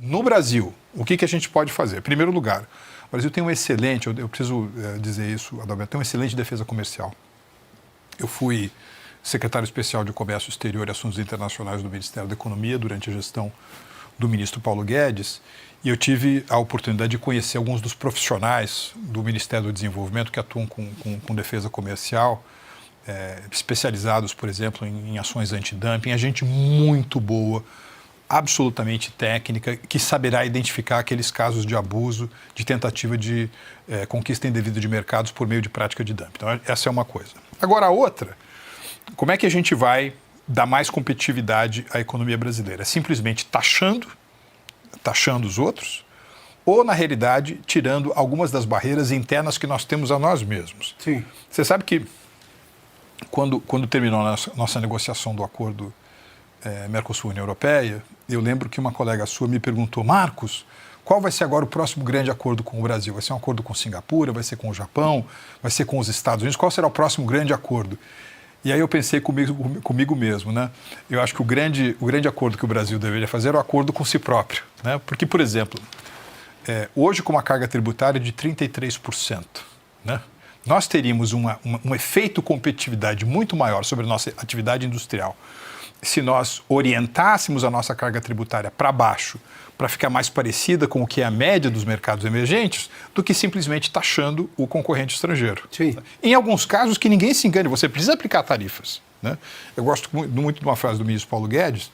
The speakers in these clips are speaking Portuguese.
no Brasil, o que a gente pode fazer? Em primeiro lugar, o Brasil tem um excelente, eu preciso dizer isso, Adalberto, tem uma excelente defesa comercial. Eu fui secretário especial de Comércio Exterior e Assuntos Internacionais do Ministério da Economia durante a gestão do ministro Paulo Guedes, e eu tive a oportunidade de conhecer alguns dos profissionais do Ministério do Desenvolvimento que atuam com defesa comercial, especializados, por exemplo, em ações antidumping, a gente muito boa, absolutamente técnica, que saberá identificar aqueles casos de abuso, de tentativa de conquista indevida de mercados por meio de prática de dumping. Então, essa é uma coisa. Agora, a outra, como é que a gente vai dar mais competitividade à economia brasileira? É simplesmente taxando os outros, ou, na realidade, tirando algumas das barreiras internas que nós temos a nós mesmos. Sim. Você sabe que, quando terminou a nossa negociação do acordo Mercosul-União Europeia, eu lembro que uma colega sua me perguntou: Marcos, qual vai ser agora o próximo grande acordo com o Brasil? Vai ser um acordo com Singapura, vai ser com o Japão, vai ser com os Estados Unidos? Qual será o próximo grande acordo? E aí eu pensei comigo mesmo, né? Eu acho que o grande acordo que o Brasil deveria fazer é o acordo com si próprio, né? Porque, por exemplo, hoje com uma carga tributária de 33%, né? Nós teríamos um efeito competitividade muito maior sobre a nossa atividade industrial se nós orientássemos a nossa carga tributária para baixo, para ficar mais parecida com o que é a média dos mercados emergentes, do que simplesmente taxando o concorrente estrangeiro. Sim. Em alguns casos, que ninguém se engane, você precisa aplicar tarifas, né? Eu gosto muito de uma frase do ministro Paulo Guedes,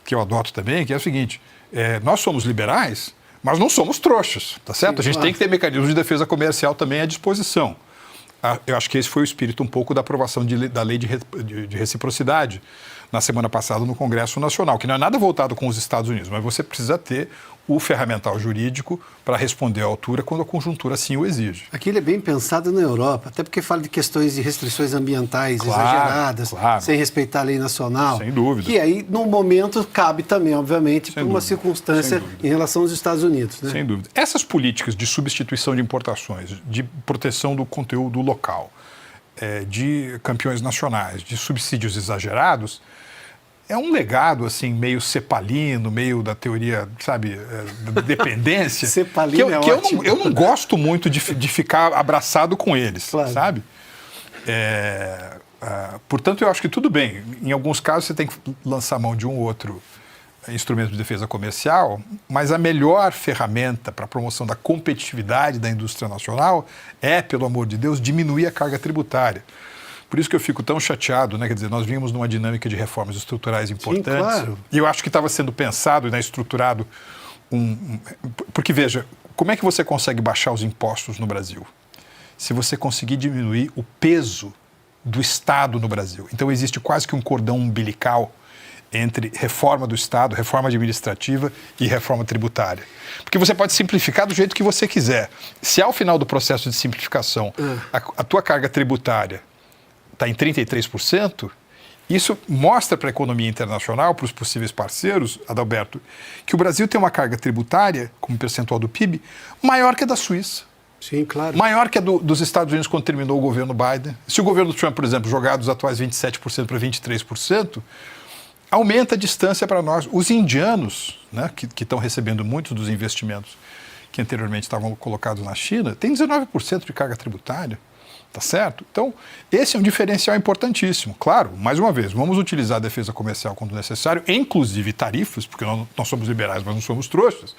que eu adoto também, que é o seguinte: nós somos liberais, mas não somos trouxas, tá certo? Sim, a gente tem que ter mecanismos de defesa comercial também à disposição. Eu acho que esse foi o espírito um pouco da aprovação da lei de reciprocidade na semana passada no Congresso Nacional, que não é nada voltado com os Estados Unidos, mas você precisa ter o ferramental jurídico para responder à altura quando a conjuntura assim o exige. Aquilo é bem pensado na Europa, até porque fala de questões de restrições ambientais exageradas, sem respeitar a lei nacional. Sem dúvida. Que aí, no momento, cabe também, obviamente, por uma circunstância em relação aos Estados Unidos, né? Sem dúvida. Essas políticas de substituição de importações, de proteção do conteúdo local, de campeões nacionais, de subsídios exagerados, é um legado, assim, meio cepalino, meio da teoria, sabe, da dependência. Cepalino que eu não gosto muito de ficar abraçado com eles, claro. Sabe? Portanto, eu acho que tudo bem. Em alguns casos, você tem que lançar mão de um ou outro instrumento de defesa comercial, mas a melhor ferramenta para a promoção da competitividade da indústria nacional é, pelo amor de Deus, diminuir a carga tributária. Por isso que eu fico tão chateado, né? Quer dizer, nós vínhamos numa dinâmica de reformas estruturais importantes. Sim, claro. E eu acho que estava sendo pensado, né, estruturado porque, veja, como é que você consegue baixar os impostos no Brasil? Se você conseguir diminuir o peso do Estado no Brasil. Então, existe quase que um cordão umbilical entre reforma do Estado, reforma administrativa e reforma tributária. Porque você pode simplificar do jeito que você quiser. Se ao final do processo de simplificação a tua carga tributária está em 33%, isso mostra para a economia internacional, para os possíveis parceiros, Adalberto, que o Brasil tem uma carga tributária, como percentual do PIB, maior que a da Suíça. Sim, claro. Maior que a dos Estados Unidos quando terminou o governo Biden. Se o governo Trump, por exemplo, jogar dos atuais 27% para 23%, aumenta a distância para nós. Os indianos, né, que estão recebendo muitos dos investimentos que anteriormente estavam colocados na China, têm 19% de carga tributária. Tá certo? Então, esse é um diferencial importantíssimo. Claro, mais uma vez, vamos utilizar a defesa comercial quando necessário, inclusive tarifas, porque nós somos liberais, mas não somos trouxas.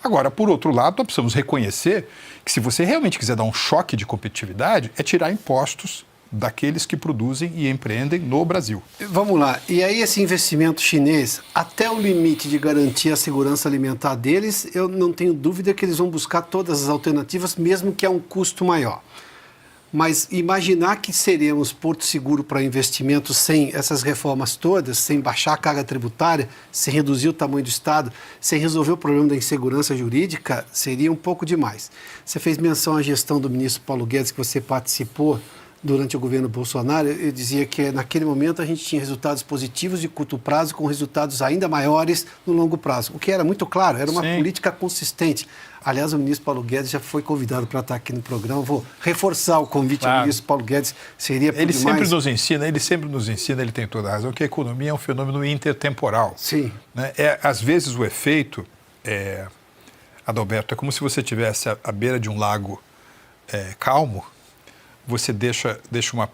Agora, por outro lado, nós precisamos reconhecer que se você realmente quiser dar um choque de competitividade, é tirar impostos daqueles que produzem e empreendem no Brasil. Vamos lá. E aí esse investimento chinês, até o limite de garantir a segurança alimentar deles, eu não tenho dúvida que eles vão buscar todas as alternativas, mesmo que a um custo maior. Mas imaginar que seremos porto seguro para investimentos sem essas reformas todas, sem baixar a carga tributária, sem reduzir o tamanho do Estado, sem resolver o problema da insegurança jurídica, seria um pouco demais. Você fez menção à gestão do ministro Paulo Guedes, que você participou durante o governo Bolsonaro. Eu dizia que naquele momento a gente tinha resultados positivos de curto prazo com resultados ainda maiores no longo prazo. O que era muito claro, era uma política consistente. Aliás, o ministro Paulo Guedes já foi convidado para estar aqui no programa. Vou reforçar o convite ao ministro Paulo Guedes. Seria por demais. Ele sempre nos ensina, ele tem toda a razão, que a economia é um fenômeno intertemporal. Sim. Né? Às vezes o efeito Adalberto, é como se você estivesse à beira de um lago calmo, você deixa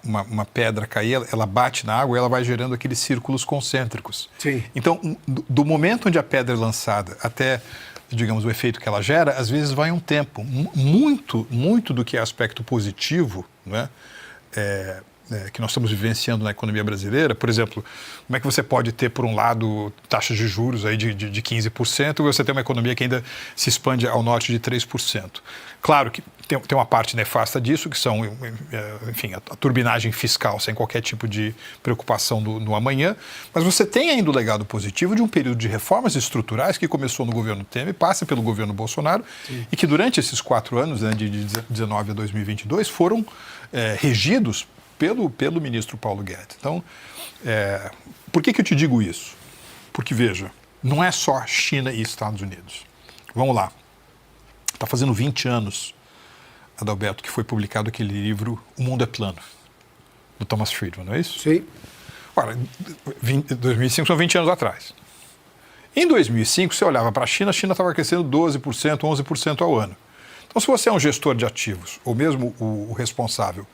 uma pedra cair, ela bate na água e ela vai gerando aqueles círculos concêntricos. Sim. Então, do momento onde a pedra é lançada até, digamos, o efeito que ela gera, às vezes vai um tempo. Muito do que é aspecto positivo, né, que nós estamos vivenciando na economia brasileira, por exemplo, como é que você pode ter, por um lado, taxas de juros aí de 15% e você tem uma economia que ainda se expande ao norte de 3%. Claro que tem uma parte nefasta disso, que são, enfim, a turbinagem fiscal sem qualquer tipo de preocupação no amanhã, mas você tem ainda o legado positivo de um período de reformas estruturais que começou no governo Temer, passa pelo governo Bolsonaro, sim, e que durante esses 4 anos, né, de 2019 a 2022, foram regidos pelo ministro Paulo Guedes. Então, por que eu te digo isso? Porque, veja, não é só China e Estados Unidos. Vamos lá. Está fazendo 20 anos, Adalberto, que foi publicado aquele livro O Mundo é Plano, do Thomas Friedman, não é isso? Sim. Ora, 2005 são 20 anos atrás. Em 2005, você olhava para a China estava crescendo 12%, 11% ao ano. Então, se você é um gestor de ativos, ou mesmo o responsável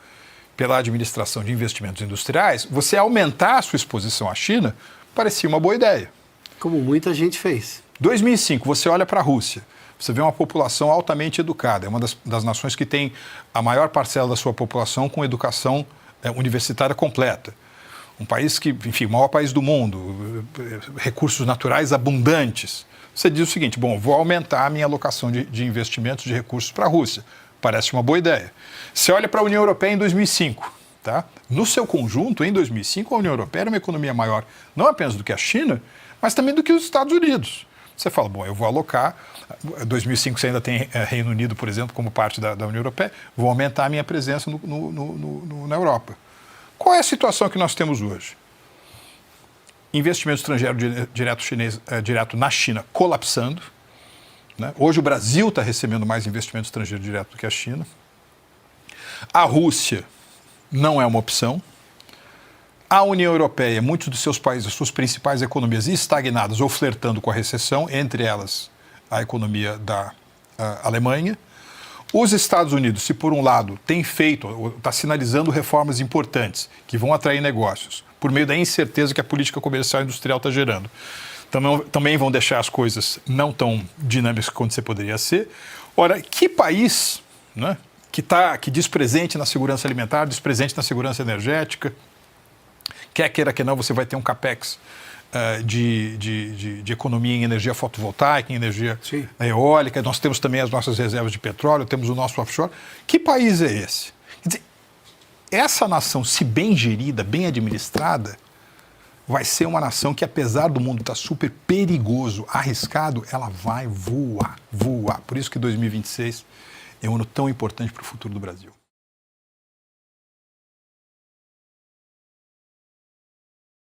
pela administração de investimentos industriais, você aumentar a sua exposição à China parecia uma boa ideia. Como muita gente fez. 2005, você olha para a Rússia, você vê uma população altamente educada, é uma das nações que tem a maior parcela da sua população com educação universitária completa. Um país que, enfim, o maior país do mundo, recursos naturais abundantes. Você diz o seguinte, bom, vou aumentar a minha alocação de investimentos de recursos para a Rússia. Parece uma boa ideia. Você olha para a União Europeia em 2005, tá? No seu conjunto, em 2005, a União Europeia era uma economia maior, não apenas do que a China, mas também do que os Estados Unidos. Você fala, bom, eu vou alocar, em 2005 você ainda tem Reino Unido, por exemplo, como parte da União Europeia, vou aumentar a minha presença na Europa. Qual é a situação que nós temos hoje? Investimento estrangeiro direto na China colapsando, né? Hoje o Brasil está recebendo mais investimento estrangeiro direto do que a China. A Rússia não é uma opção. A União Europeia, muitos dos seus países, as suas principais economias estagnadas ou flertando com a recessão, entre elas a economia da Alemanha. Os Estados Unidos, se por um lado tem feito, está sinalizando reformas importantes que vão atrair negócios, por meio da incerteza que a política comercial e industrial está gerando, também vão deixar as coisas não tão dinâmicas quanto você poderia ser. Ora, que país, né, que diz presente na segurança alimentar, diz presente na segurança energética, quer queira que não, você vai ter um capex de economia em energia fotovoltaica, em energia eólica, nós temos também as nossas reservas de petróleo, temos o nosso offshore. Que país é esse? Quer dizer, essa nação, se bem gerida, bem administrada, vai ser uma nação que, apesar do mundo estar super perigoso, arriscado, ela vai voar. Por isso que 2026 é um ano tão importante para o futuro do Brasil.